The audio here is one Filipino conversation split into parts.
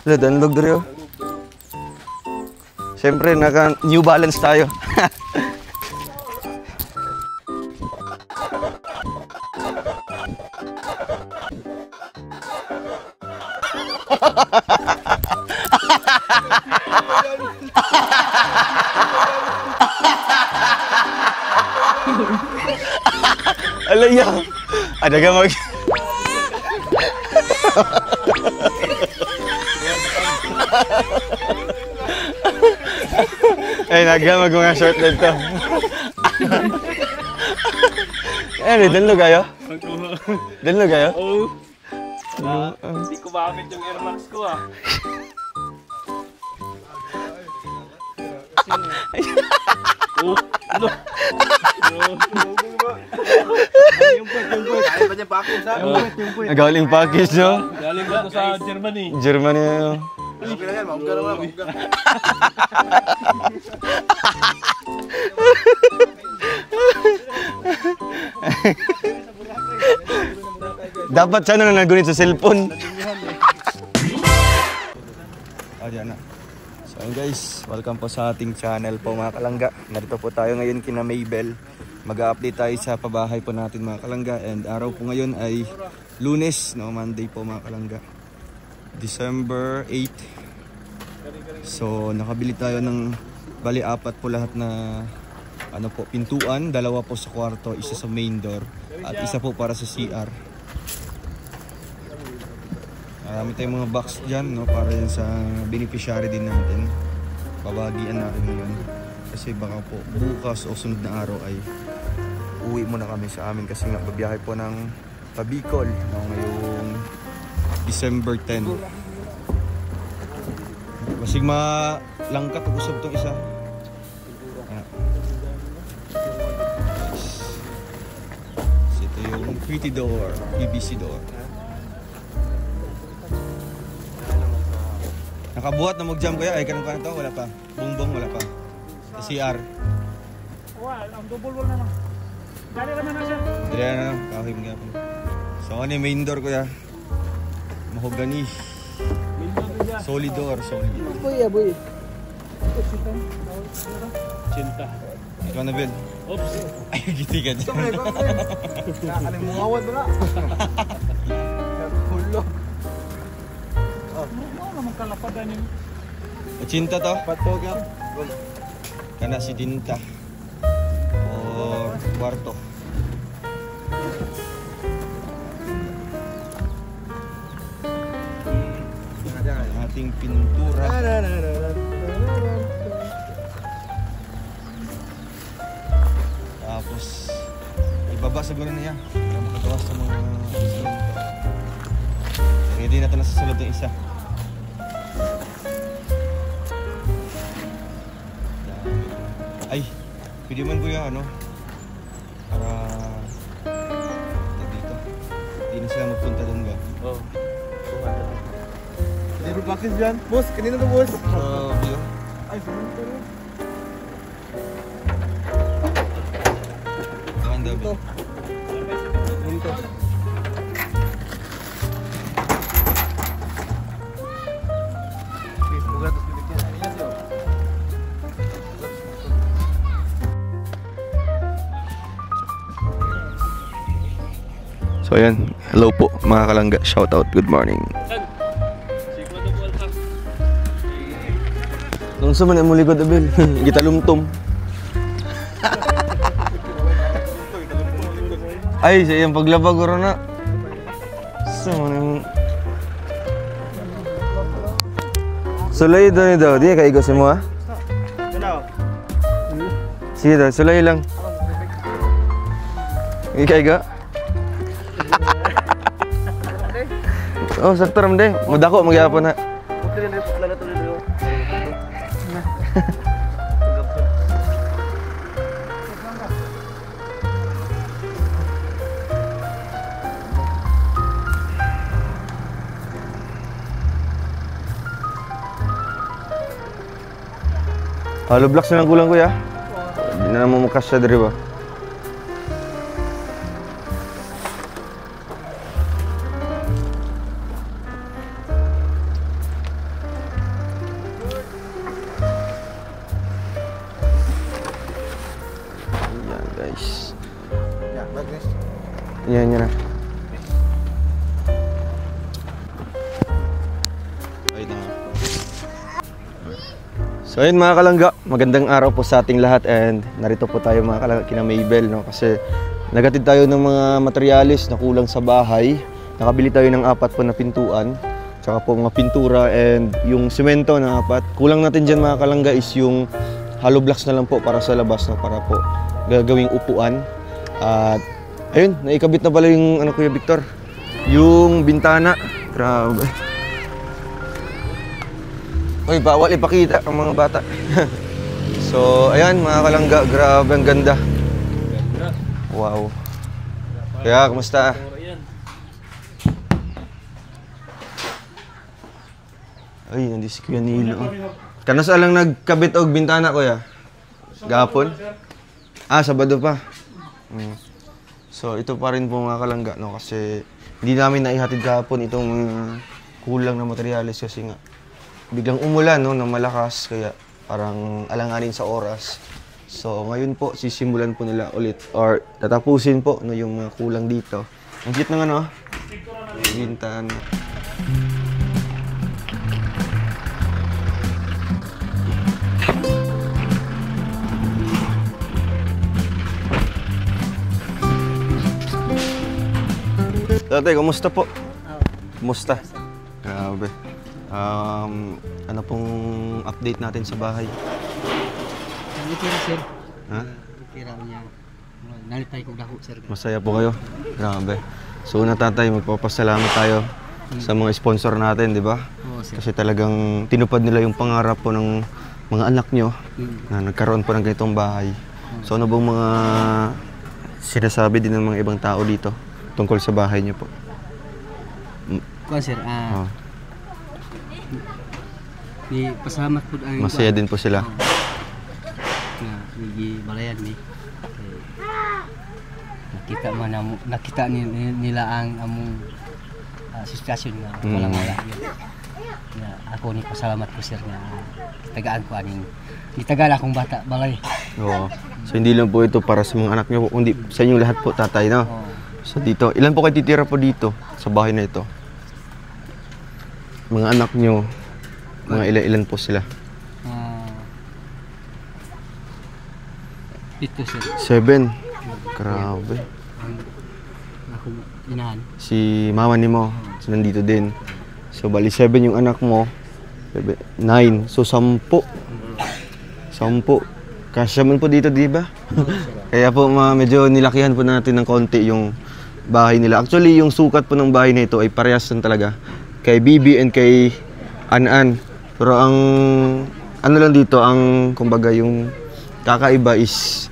Wala, danlog dito. Siyempre, naka New Balance tayo. Alaya. Ada ka mag... Ay, nagamag mga short dito. Eh, danlo kayo? Danlo kayo? Oo. Hindi ko makamit yung Air Max ko ah. Oh, ano? Galing package nyo? Galing ba ito sa Germany? Germany nyo. Dapat siya na nagunit sa cellphone. Diyan na. So guys, welcome po sa ating channel po mga kalangga. Narito po tayo ngayon kina Maybel. Mag-update tayo sa pabahay po natin mga kalangga. And araw po ngayon ay Lunes, no? Monday po mga kalangga. December 8. So nakabili tayo ng bali apat po lahat na ano po, pintuan. Dalawa po sa kwarto, isa sa main door at isa po para sa CR. Marami tayong mga box dyan, no? Para yan sa beneficiary din natin. Babagian natin ngayon. Kasi baka po bukas o sunod na araw ay uwi muna kami sa amin. Kasi nga babiyahe po ng Bicol, no? Ngayong December 10. Masig malangkat o usap itong isa. So, ito yung pretty door, PVC door. Nakabuhat na mag-jump kaya? Ay, kanong ka na to? Wala pa. Bumbong, wala pa. Sa CR. Wala, ang double wall naman. Dali naman na siya. Dali na, kahim nga po. So, ano yung main door kuya? Mahogani. Solid door, solid door. Boy. Cinta. Ikaw na, Bill. Oops. Ay, giti ka dyan. Nakalimungawan mo na. Hulog. Kalapadan yung Cinta to? Patog yan. Kana si Tinta. O kwarto. Ating pintura. Tapos ibaba siguro niya para makagawas sa mga islam. Ready na ito na sa sulod ng isa. Ay, pwede man kuya ano para dito. Hindi na sila magpunta doon ba? oh. Hindi rin bakit dyan. Boss, kanina to boss. View. Ay, pumunta rin. Kaman daw. Dito. So ayan, hello po mga kalangga, shout out, good morning. Nung sa man muli ko dabil, kita lumtom. Ay, sa iyang paglabag ko na. So man. Sulay daw ni daw, di kaigo si mo ha? Sige daw, sulay lang. Ikaigo? Oh, sakto ram deh. Mudako magyapon na. Halo blocks na lang kulang kuya. Hindi na naman makasya dari ba? Yan na. So ayun mga kalangga, magandang araw po sa ating lahat and narito po tayo mga kalangga kina Maybel, no? Kasi nagatid tayo ng mga materialis na kulang sa bahay. Nakabili tayo ng 4 po na pintuan, tsaka po mga pintura and yung semento na 4. Kulang natin dyan mga kalangga is yung hollow blocks na lang po para sa labas, no? Para po gagawing upuan. At ayun, naikabit na pala yung ano Kuya Victor, yung bintana. Grabe. Uy, bawal ipakita ang mga bata. So, ayan mga kalangga, grabe ang ganda. Wow. Kaya, kumusta? Ay, nandito si Kuya Nilo. Kano sa lang nagkabit og bintana, Kuya? Gapon? Ah, Sabado pa. So, ito pa rin po mga kalangga, no? Kasi hindi namin naihatid kahapon itong kulang na materyales kasi nga biglang umulan, no, na malakas, kaya parang alanganin sa oras. So ngayon po sisimulan po nila ulit or tatapusin po, no, yung mga kulang dito. Ang cute ng ano, bintana. Tatay, kumusta po? Kumusta? Grabe. Ano pong update natin sa bahay? Nalitira, sir. Ha? Nalitira niya. Nalitay ko dako, sir. Masaya po kayo? Grabe. So una tatay, magpapasalamat tayo sa mga sponsor natin, di ba? Oo, sir. Kasi talagang tinupad nila yung pangarap po ng mga anak nyo na nagkaroon po ng ganitong bahay. So ano bang mga sinasabi din ng mga ibang tao dito tungkol sa bahay nyo po? Kuan, sir. Pasalamat po ang Masaya din po sila. na balayan ni. Nakita nila ang among sitwasyon nga walang wala yun. Na ako ni pasalamat ko, sir, nga tagaan ko aning gitagala akong bata balay. Oo. So hindi lang po ito para sa mga anak nyo, kundi sa inyong lahat po, tatay, no? Oo. So dito, ilan po kayo titira po dito sa bahay na ito? Mga anak nyo, mga ilan po sila? Ito, sir. 7. Grabe. Akong inahan. Si mama ni mo, so nandito din. So bali 7 yung anak mo. 9. So 10. 10. Kasya man po dito, di ba? Kaya po medyo nilakihan po natin ng konti yung bahay nila. Actually, yung sukat po ng bahay na ito ay parehas lang talaga kay Bibi and kay An-An. Pero ang ano lang dito, ang kumbaga yung kakaiba is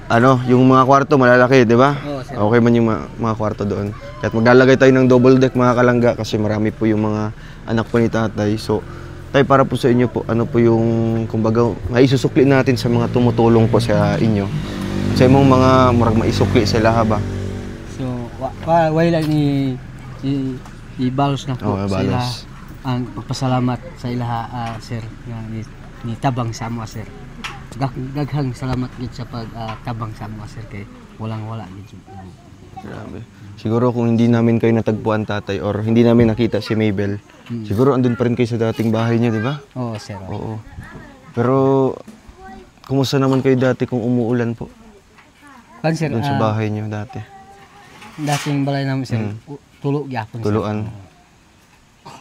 ano, yung mga kwarto malalaki, di ba? Oo, sir. Okay man yung mga kwarto doon. Kahit maglalagay tayo ng double deck mga kalangga kasi marami po yung mga anak po ni tatay. So, tay, para po sa inyo po, ano po yung kumbaga maisusukli natin sa mga tumutulong po sa inyo? Sa imong mga murag maisukli sila ha ba? So, way lang ibalos na po Oo, sa ila ibalos. ang pagpasalamat sa ilaha, sir, nga ni tabang sa amo, sir. Daghang salamat gid sa tabang sa amo, sir, kay walang-wala gid. Grabe. Siguro kung hindi namin kayo natagpuan, tatay, or hindi namin nakita si Maybel, siguro andun pa rin kayo sa dating bahay niya, di ba? Oo, sir. Oo. Pero, kumusta naman kayo dati kung umuulan po? Kan, sir, Doon sa bahay niyo dati? dating balay namin, sir, tulo gyapon, sir. Tuluan.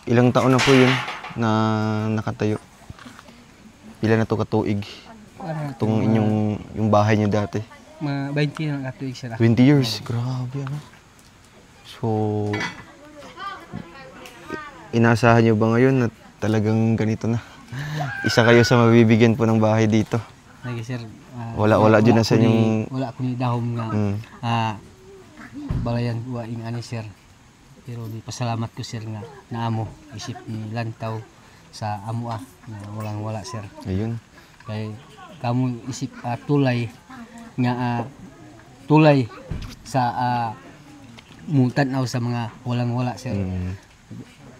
Ilang taon na po yun na nakatayo? Ilan na to katuig? Itong inyong yung bahay niyo dati? Mga 20 na katuig, sir. 20 years. Grabe, ano? So, inaasahan niyo ba ngayon na talagang ganito na? Isa kayo sa mabibigyan po ng bahay dito? Lagi, sir. Wala dyan na sa inyong... Wala ko ni dahom nga. Balayan ko ing ani, sir. Pero di pasalamat ko, sir, nga naamo isip ni lantaw sa amo na walang-wala, sir. Ayun. Kay kamo isip tulay nga tulay sa mutanaw sa mga walang-wala, sir.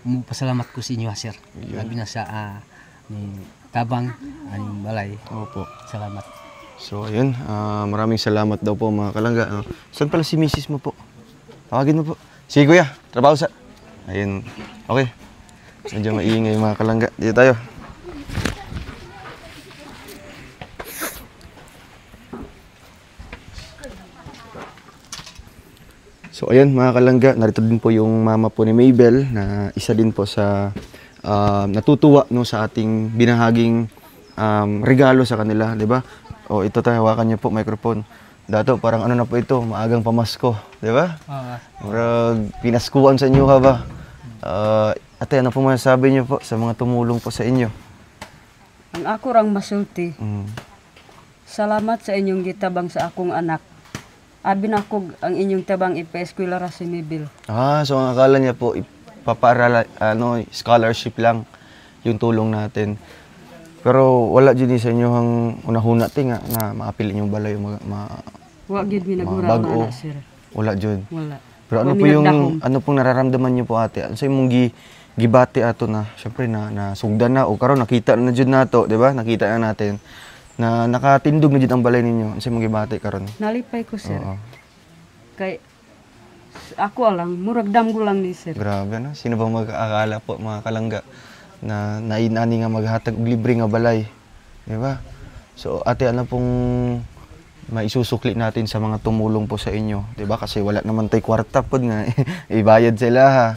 Mo pasalamat ko sa inyo, sir. Labi na sa ni tabang aning balay. Opo. Salamat. So ayun, maraming salamat daw po mga kalangga. Saan pala si misis mo po? Tawagin mo po. Sige kuya, trabaho sa... Ayun. Okay. Medyo maingay mga kalangga. Dito tayo. So ayun mga kalangga, narito din po yung mama po ni Mabel na isa din po sa natutuwa no, sa ating binahaging regalo sa kanila, di ba? O ito tayo, hawakan niyo po microphone. Dato, parang ano na po ito, maagang pamasko, di ba? Parang pinaskuhan sa inyo ka ba? Ate, ano po masasabi niyo po sa mga tumulong po sa inyo? Ang ako rang masulti. Salamat sa inyong gitabang sa akong anak. Abi na ako ang inyong tabang ipa-eskwela ra si Mabel. So ang akala niya po, ipaparal, scholarship lang yung tulong natin. Pero wala dyan sa inyo ang unahuna nga na maapil inyong balay yung Wa gid mi nagura bago. na sir. Wala dyan. Wala. Pero ano Wa po mi yung, nagdahom. ano pong nararamdaman niyo po ate? Ano sa imong gibati ato na, syempre na sugdan na, o karon nakita na dyan nato, di ba? Nakita na natin na nakatindog na dyan ang balay ninyo. Ano sa imong gibati karon? Nalipay ko sir. Oo. Kay ako lang murag damgo lang ni sir. Grabe no? Sino ba mag-aakala po mga kalangga na nainani nga maghatag og libre nga balay, di ba? So ate, ano pong maisusukli natin sa mga tumulong po sa inyo, di ba? Kasi wala naman tay kwarta pod nga ibayad sila ha.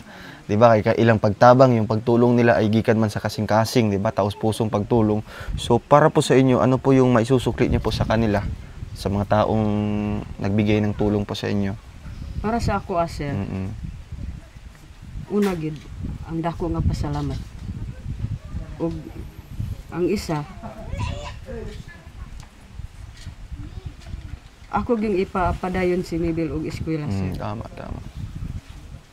Di ba? Kay ilang pagtabang yung pagtulong nila ay gikan man sa kasing-kasing, di ba? Taos pusong pagtulong. So para po sa inyo, ano po yung maisusukli niyo po sa kanila, sa mga taong nagbigay ng tulong po sa inyo? Para sa ako sir. Una gid ang dako nga pasalamat. Og ang isa ako ging ipapadayon si Mabel og eskwela sir. Tama.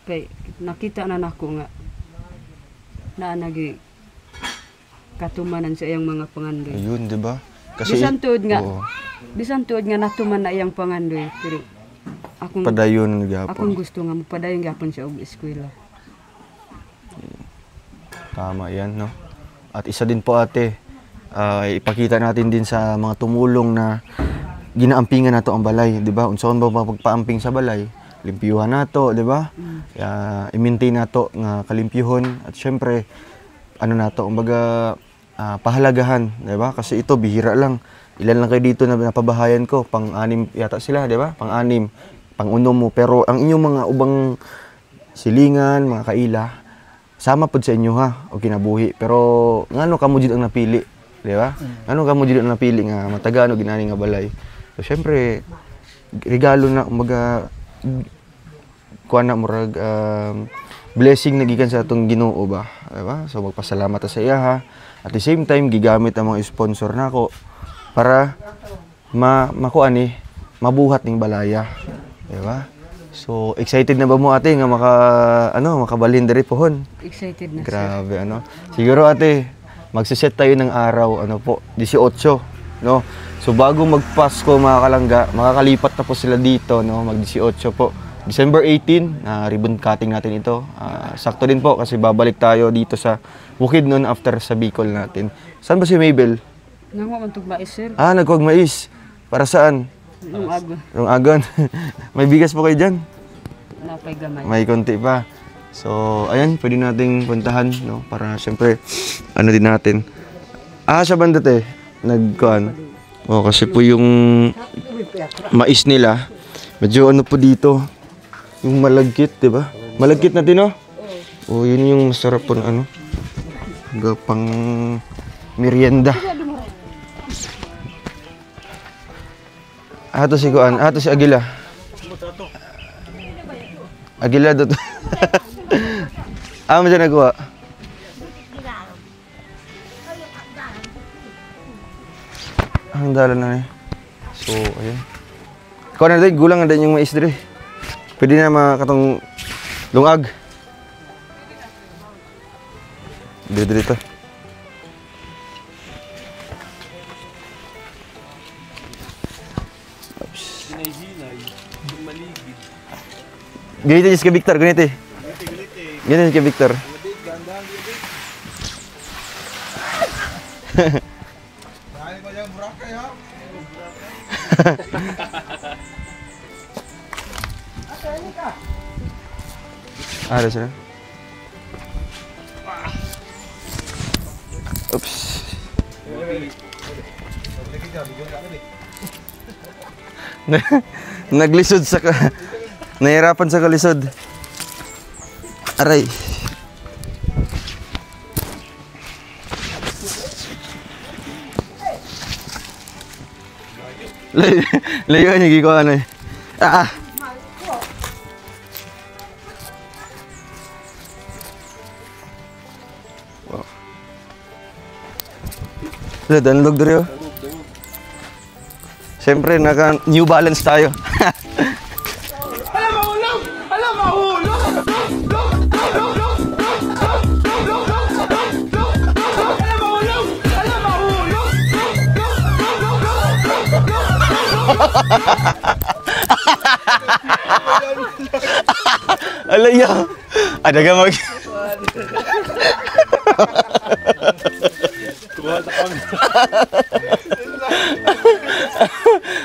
Kay nakita na nako nga na nagi katumanan sa iyang mga pangandoy. Ayun, di ba? Bisan tuod nga, oo, bisan tuod nga natuman na iyang pangandoy, pero akong padayon gyapon. akong gusto nga mapadayon gyapon siya og eskwela. Tama yan, no? At isa din po ate, ipakita natin din sa mga tumulong na ginaampingan nato ang balay, di ba? Unsaon ba pagpaamping sa balay? Limpyuhan nato, di ba? I-maintain nato nga kalimpyuhon at syempre ano nato, kumbaga pahalagahan, di ba? Kasi ito bihira lang. Ilan lang kayo dito na napabahayan ko, pang-anim yata sila, di ba? Pang-anim, pang-unom mo, pero ang inyong mga ubang silingan, mga kaila, sama pod sa inyo ha, o kinabuhi. Pero ngano kamo jud ang napili, di ba? Ngano kamo jud ang napili nga matagano ginani nga balay. So syempre regalo na umaga kuan na murag blessing na gikan sa atong Ginoo ba, di ba? So magpasalamat ta sa iya ha. At the same time gigamit ang mga sponsor nako para makuan ni mabuhat ning balaya, di ba? So excited na ba mo ate nga makabalhin diri pohon? Excited na sir. Grabe ano. Siguro ate, magse-set tayo ng araw ano po, 18, no? So bago magpasko mga kalangga, makakalipat na po sila dito, no? Mag-18 po. December 18, ribbon cutting natin ito. Sakto din po kasi babalik tayo dito sa Bukidnon after sa Bicol natin. Saan ba si Mabel? Nangwa man tug mais sir. Nagkuwag mais. Para saan? Nung ago Yung agon. May bigas po kayo dyan? napay gamay. May konti pa. So, ayan, pwede nating puntahan, no? Para siyempre, ano din natin. Sa banda te, nagkuhan. Kasi po yung mais nila, medyo ano po dito, yung malagkit, di ba? Malagkit natin, no? Yun yung masarap po na ano. Pang merienda. Ato si Kuan, ato si Agila. Agila dito. Mo dyan nagawa. Ang dalan na eh. So, ayun. Kuan na din, gulang na din yung mais dire. Pwede na makatong lungag. Dito. Ganito yung kay Victor, ganito eh. Ganito yung kay Victor. Ada sila. Oops. Naglisod sa nahirapan sa kalisod. Aray. Layo niya giko ano eh. Wow. Danlog dito. Siyempre, naka New Balance tayo. Alaya. Ada ka mag...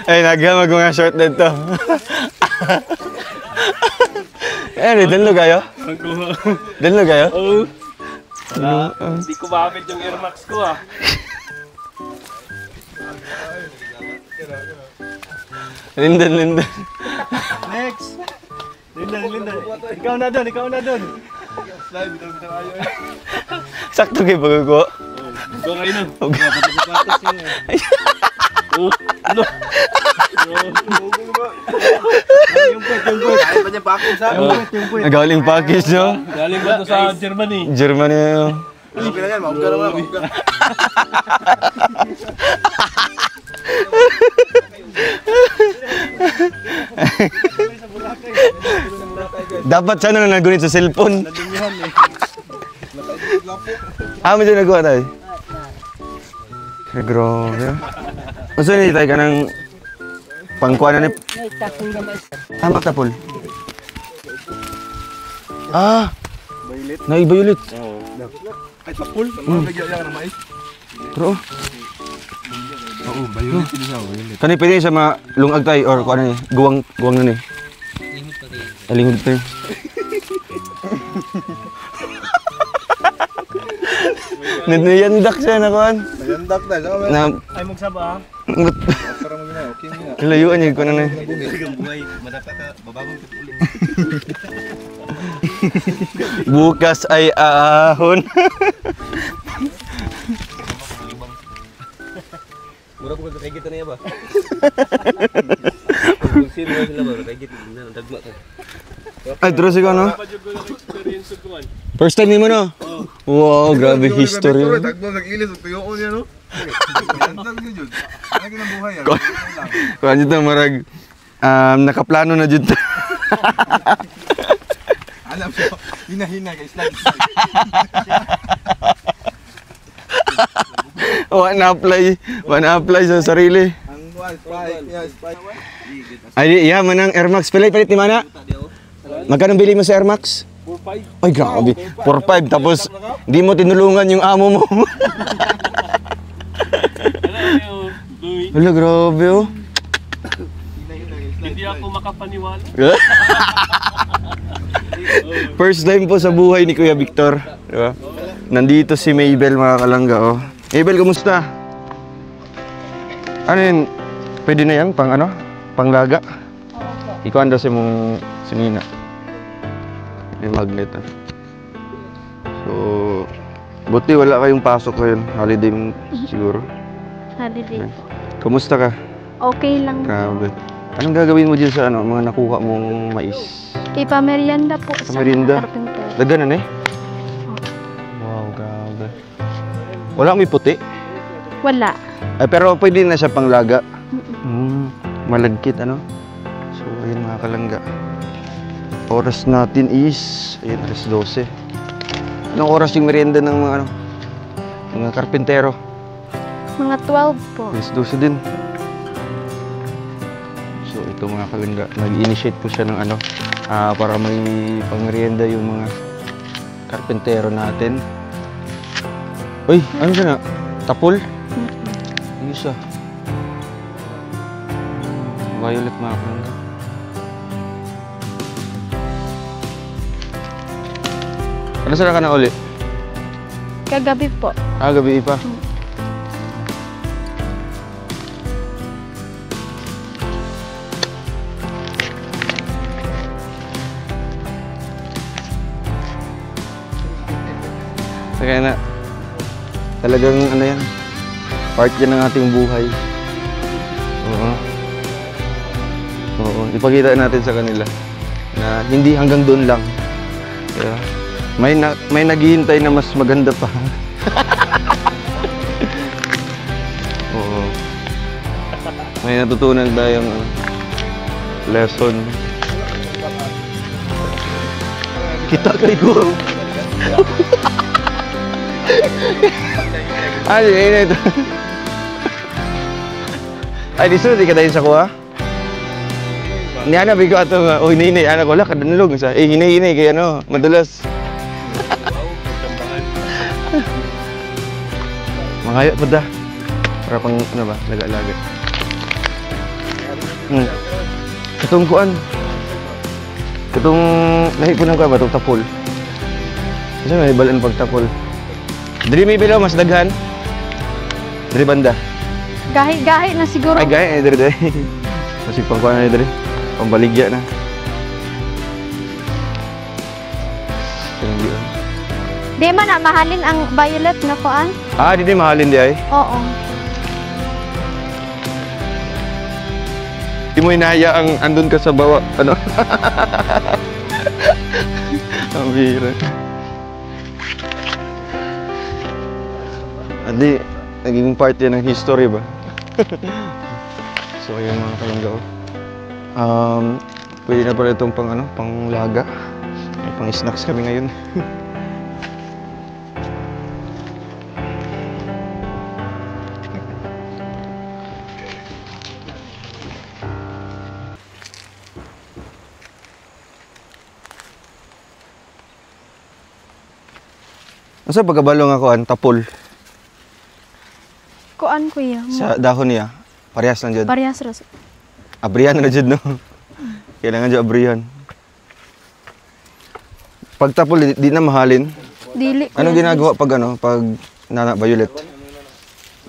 Ay, nagamag mga short dito. Eh, danlo kayo? Danlo kayo? Oo. Hindi ko mapit yung Air Max ko ah. Lindan. Next. Lindan. Ikaw na doon. Slide, bitaw ayo. Sakto kayo pagkuko. Go kayo na. Yung point. Ay pa niya package sa. Yung point. Nagaling package nyo. Galing ba ito sa Germany? Germany yun. Okay lang yan, maugga naman. Dapat sana na nagunit sa cellphone. May dyan nagawa tayo. Grabe. Masa ni tayo ka ng pangkuha na ni... Magtapol. Naibayulit. Ay, tapul. Nagyan ka ng mais. Pero, Oo, bayulit din siya. Bayulit. kani pwede siya malungag tayo or kung ano ni, guwang na ni. Lingod pa yun. Niyandak siya na kuhan. Nayandak na. Saka Na, Ay magsaba ah. para mo gina. Okay mo gina. Kilayuan niya kung ano na. Bukas ay ahon. Mura ko kay kita niya ba? Kung sino sila ba kay kita na dagma ka. Ay, terus ikaw no? Experience ko man. First time mo no? Wow, grabe history. Tagbo nag-ilis og tuyoon niya no. Yandag ni jud. Ano kinabuhay yan? Kuhan dito marag nakaplano na dito. Alam mo, hina-hina guys. Lagi. Wana-apply sa sarili. Ang spike, yeah, spike. Ay, iya manang Air Max palit ni mana? Magkano bili mo sa Air Max? 4-5. Ay, grabe. 4-5 tapos di mo tinulungan yung amo mo. Ano Louis? Wala, grabe oh. Hindi ako makapaniwala. First time po sa buhay ni Kuya Victor. Diba? Nandito si Maybel mga kalangga oh. Maybel, kumusta? Ano yun? Pwede na yan? Pang ano? Panglaga? Ikaw ando si mong sinina. Yung magnet ah. So, buti wala kayong pasok ngayon. Holiday siguro. Holiday. Kumusta ka? Okay lang. Grabe. Anong gagawin mo dyan sa ano, mga nakuha mong mais? Ipamerienda po sa Pamerienda? carpenter. Daganan eh? Wow, grabe. Wala may puti? Wala. Ay, pero pwede na siya panglaga. Malagkit ano? So, ayun mga kalangga. Oras natin is, ayun, alas 12. Anong oras yung merienda ng mga ano? Mga karpintero? Mga 12 po. Alas 12 din. So, ito mga kalangga. Nag-initiate po siya ng ano, para may pangmerienda yung mga karpintero natin. Uy, ano siya na? Tapol? Ano siya? Violet mga kalangga. Ano saan ka na uli? Kagabi po. Ah, gabi pa. Kaya na, talagang ano yan, part yan ng ating buhay. Oo. Oo, ipakita natin sa kanila na hindi hanggang doon lang. Kaya, may naghihintay na mas maganda pa. Oo. May natutunan tayong lesson. Kita kay Guru. Ay, ini ito. Ay, di sunod, ikatayin sa kuha. Ni ana bigo ato nga, oh hinay ana ko la kadanlog sa. Hinay kay ano, madulas. Mangayo pa da. Para pang ano ba, laga-laga. Katong kuan. Katong lahi po nang ka ba itong tapol. Kasi may balaan pagtapol. Diri may bilo mas daghan. Diri banda. Gahi-gahi na siguro. Ay gahi diri. Masig pangkuan na diri. Pambaligya na. Di man na mahalin ang violet na kuan? Ah, di mahalin di ay. Oo. Di mo inaya ang andun ka sa bawa, ano? Ang bira. Adi, naging part yan ng history ba? So, yun mga kalanggaw. Pwede na pala itong pang, ano, pang laga. May pang snacks kami ngayon. Asa pagkabalong ako an tapol Kuan kuya. sa dahon niya. Parehas lang jud. Parehas ras. Abrihan na jud no. Kailangan jud abrihan. Pag tapol di na mahalin. Dili. Anong ginagawa pag ano, pag nana violet?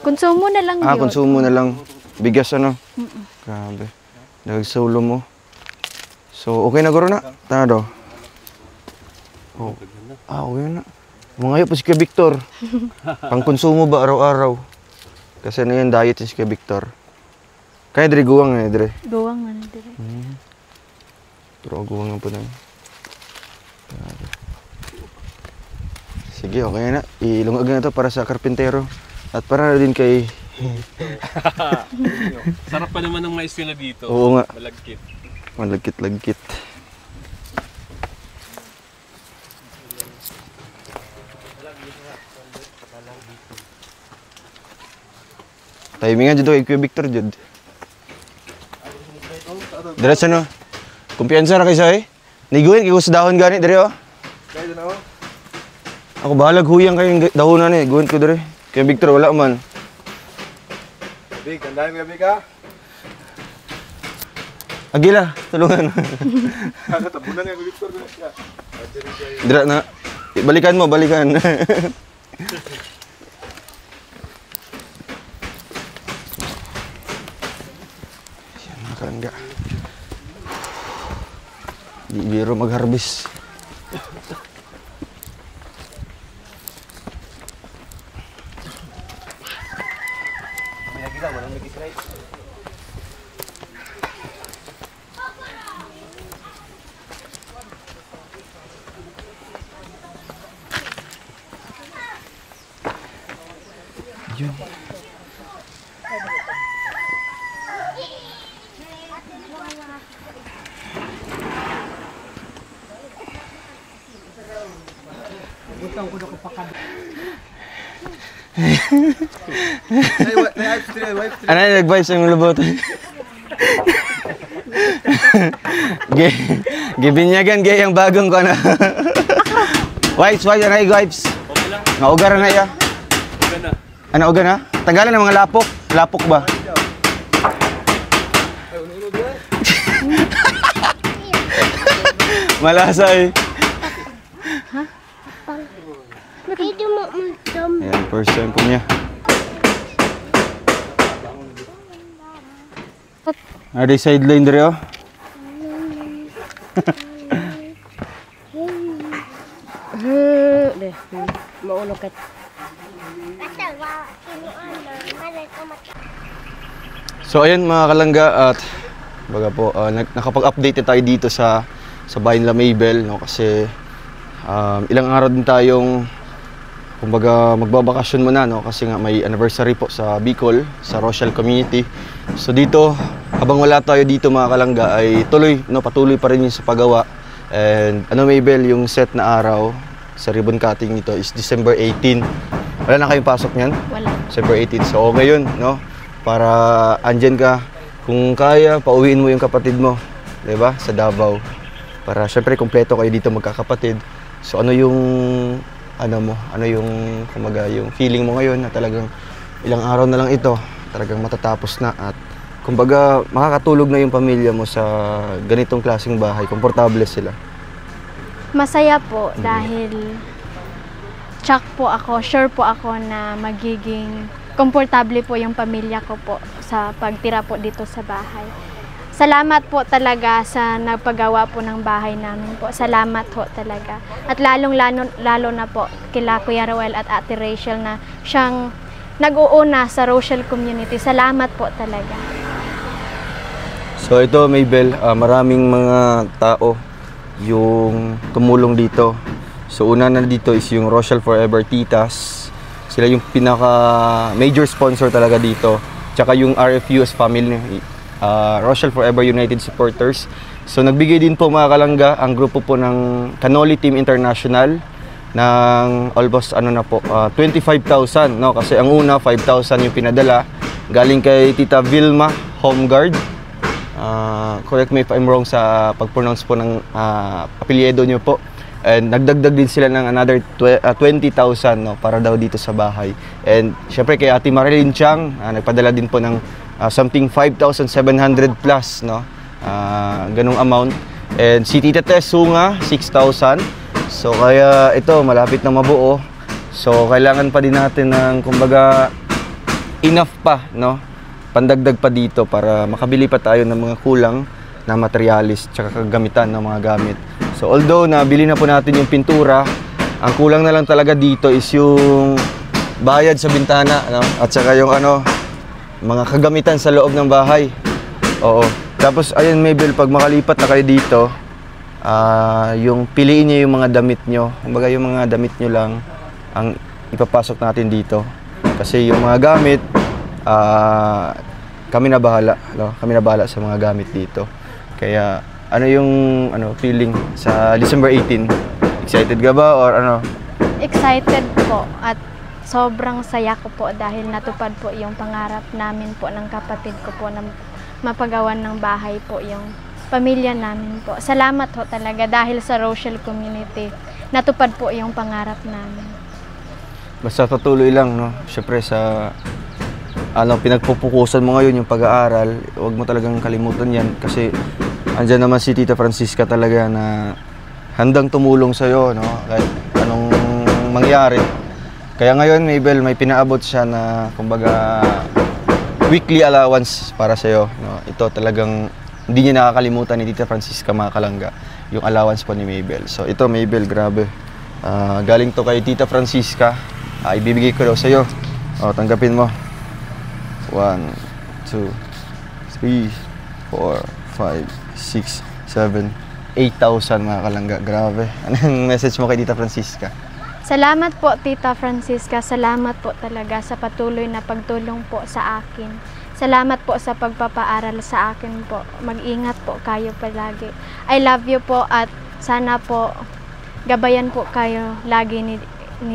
Konsumo na lang Ah, yun. konsumo na lang bigas ano. Grabe. Nagsolo mo. So, okay na guro na. Tara do. Oh. Ah, okay na. Mga po si Kuya Victor. Pang-konsumo ba araw-araw? Kasi ano yan, diet si Kuya Victor. Kaya diri guwang na diri. Gawang man na dire. Pero guwang na po na. Sige, okay na. Ilungag na to para sa karpintero. At para na din kay... Sarap pa naman ng mais nila dito. Oo nga. Malagkit. Malagkit-lagkit. Timingan dito kay Kuya Victor jud. Diretso no. Kumpiyansa ra kay sa eh. Niguin kay sa dahon gani dire oh. Kaya na, oh. Ako bahalag huyang kay dahonan eh. Guwin ko dire. Kuya Victor wala man. Big, tandaan mo gabi ka. Agila, tulungan. Tabunan nga Victor. Dira na. Balikan mo, balikan. Yan, makalangga. Di biro mag-harvest. Yun. Ano yung advice ang lubot? Gibinyagan gaya yung bagong ko na. Wipes, ano yung wipes? Naugaran na ya. Ano uga na? Tagalan ng mga lapok. Lapok ba? Malasa eh. Ayan, first time po niya. Ada sideline diri oh. Deh, maulog ka. So ayan mga kalangga, at baga po nakapag-update tayo dito sa Bayan La Maybel, no, kasi ilang araw din tayong kumbaga magbabakasyon muna, no, kasi nga may anniversary po sa Bicol, sa Rochelle community. So dito, habang wala tayo dito mga kalangga, ay patuloy pa rin yung sa paggawa. And Maybel, yung set na araw sa ribbon cutting nito is December 18. Wala na kayong pasok niyan? Wala. December 18. So okay yun, no? Para andyan ka, kung kaya, pauwiin mo yung kapatid mo, 'di ba? Sa Davao. Para syempre kumpleto kayo dito magkakapatid. So ano yung kumaga yung feeling mo ngayon na talagang ilang araw na lang ito, talagang matatapos na, at kumbaga makakatulog na yung pamilya mo sa ganitong klaseng bahay, komportable sila. Masaya po dahil sure po ako na magiging komportable po yung pamilya ko po sa pagtira po dito sa bahay. Salamat po talaga sa nagpagawa po ng bahay namin po. Salamat po talaga. At lalo na po kila Kuya Roel at Ate Rachel na siyang nag-uuna sa Rochelle community. Salamat po talaga. So ito Maybel, maraming mga tao yung tumulong dito. So una na dito is yung Rochelle Forever Titas. Sila yung pinaka major sponsor talaga dito. Tsaka yung RFUS family, Rochelle Forever United Supporters. So nagbigay din po mga kalangga ang grupo po ng Canoli Team International ng almost 25,000, no, kasi ang una 5,000 yung pinadala galing kay Tita Vilma Homeguard. Correct me if I'm wrong sa pag-pronounce po ng apelyido nyo po. And nagdagdag din sila ng another 20,000, no, para daw dito sa bahay. And syempre kay Ate Marilyn Chang, nagpadala din po ng something 5,700 plus, no, ganung amount. And si Tita Tess Sunga, 6,000. So kaya ito malapit na mabuo. So kailangan pa din natin ng kumbaga enough pa, no, pandagdag pa dito para makabili pa tayo ng mga kulang na materialis tsaka kagamitan ng mga gamit. So although nabili na po natin yung pintura, ang kulang na lang talaga dito is yung bayad sa bintana, no? At saka yung mga kagamitan sa loob ng bahay. Oo. Tapos ayun Maybel, pag makalipat na kayo dito, yung piliin niyo yung mga damit nyo. Kumbaga yung mga damit nyo lang ang ipapasok natin dito. Kasi yung mga gamit, kami na bahala, no? Kami na bahala sa mga gamit dito. Kaya ano yung feeling sa December 18? Excited ka ba or ano? Excited po at sobrang saya ko po dahil natupad po yung pangarap namin po ng kapatid ko po na mapagawan ng bahay po yung pamilya namin po. Salamat po talaga dahil sa Rochelle community natupad po yung pangarap namin. Basta patuloy lang, no? Syempre sa pinagpupukusan mo ngayon yung pag-aaral, huwag mo talagang kalimutan yan kasi andyan naman si Tita Francisca talaga na handang tumulong sa'yo, no? Kahit anong mangyari. Kaya ngayon, Maybel, may pinaabot siya na kumbaga weekly allowance para sa'yo, no? Ito talagang hindi niya nakakalimutan ni Tita Francisca mga kalangga, yung allowance po ni Maybel. So ito Maybel, grabe. Galing to kay Tita Francisca. Ibibigay ko daw sa'yo. Tanggapin mo. 1, 2, 3, 4, 5, 6, 7, 8,000 mga kalangga. Grabe. Anong message mo kay Tita Francisca? Salamat po Tita Francisca. Salamat po talaga sa patuloy na pagtulong po sa akin. Salamat po sa pagpapaaral sa akin po. Mag-ingat po kayo palagi. I love you po at sana po gabayan po kayo lagi ni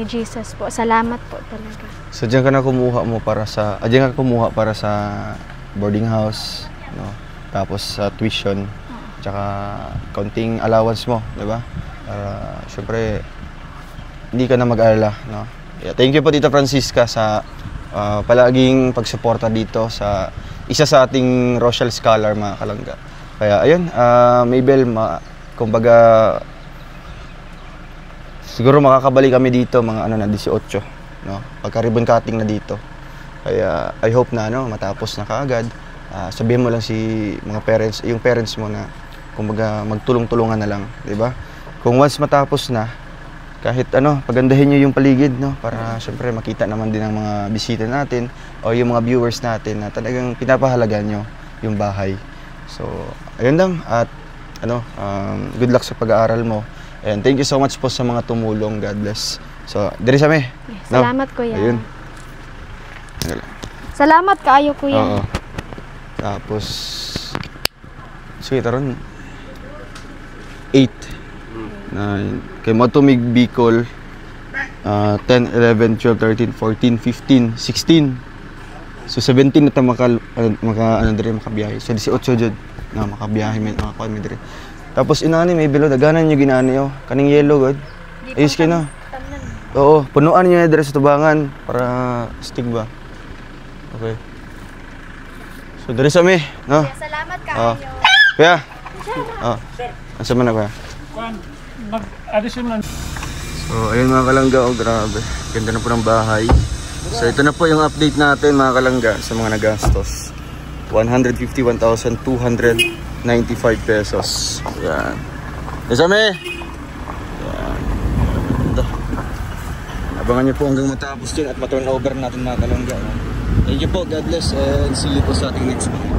Jesus po. Salamat po talaga. So diyan ka na kumuha para sa boarding house, no? Tapos sa tuition, tsaka counting allowance mo, 'di ba? Syempre hindi ka na mag-alala, no? Yeah, thank you po Tita Francisca sa palaging pagsuporta dito sa isa sa ating Rochelle Scholar mga kalangga. Kaya ayun, Maybel, kumbaga siguro makakabalik kami dito mga ano na 18, no? Pagka ribbon cutting na dito. Kaya I hope na matapos na kaagad. Sabihin mo lang mga parents, yung parents mo na kumbaga magtulong-tulungan na lang, 'di ba? Kung once matapos na, kahit pagandahin niyo yung paligid, no, para syempre makita naman din ng mga bisita natin o yung mga viewers natin na talagang pinapahalagan niyo yung bahay. So, ayun lang at good luck sa pag-aaral mo. And thank you so much po sa mga tumulong. God bless. So, diri sa me. Salamat, kuya. Ayun. Salamat kaayo, kuya. Oo. Tapos sige taron 8 9 kay mo to mig Bicol 10 11 12 13 14 15 16. So 17 na ta makabiyahe. So 18 jud na makabiyahe mi dire. Tapos inani may bilo daganan niyo ginani yo kaning yellow god. Ayos kay na. Oo, punuan niyo dire sa tubangan para stig ba. Okay. So dire sa mi, no? Salamat kaayo. Kuya. Asa man na kuya? Mag-additional. So ayun mga kalangga, grabe. Ganda na po ng bahay. So ito na po yung update natin mga kalangga sa mga nagastos. 151,295 pesos. Yan. Isame! Yan. Ito. Abangan nyo po hanggang matapos din at ma-turn over natin mga kalangga. Thank you po. God bless and see you po sa ating next video.